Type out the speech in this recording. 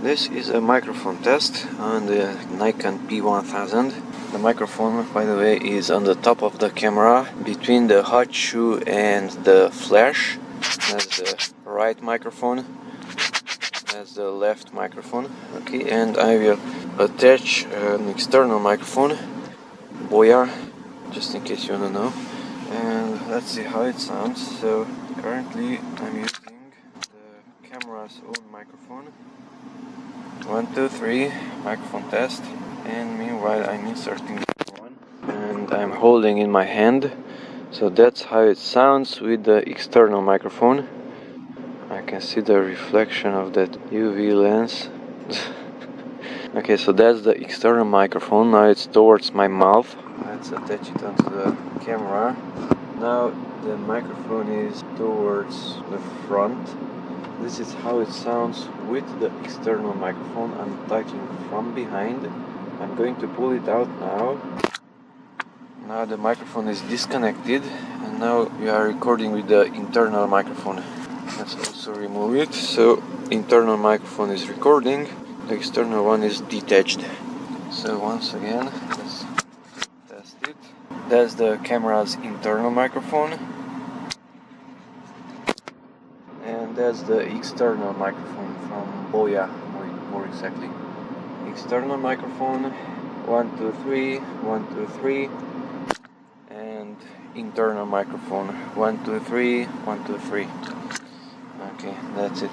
This is a microphone test on the Nikon P1000. The microphone, by the way, is on the top of the camera between the hot shoe and the flash. That's the right microphone. That's the left microphone. Okay, and I will attach an external microphone, Boya, just in case you wanna know. And let's see how it sounds. So currently I'm using the camera's own microphone. 1, 2, 3, microphone test, and meanwhile I'm inserting the one and I'm holding in my hand, so that's how it sounds with the external microphone. I can see the reflection of that UV lens. Okay, so that's the external microphone. Now it's towards my mouth. Let's attach it onto the camera. Now the microphone is towards the front. This is how it sounds with the external microphone. I'm touching from behind. I'm going to pull it out now. Now the microphone is disconnected and now we are recording with the internal microphone. Let's also remove it. So internal microphone is recording, the external one is detached. So once again, let's test it. That's the camera's internal microphone. And that's the external microphone from Boya, more exactly. External microphone, 1, 2, 3, 1, 2, 3. And internal microphone, 1, 2, 3, 1, 2, 3. Okay, that's it.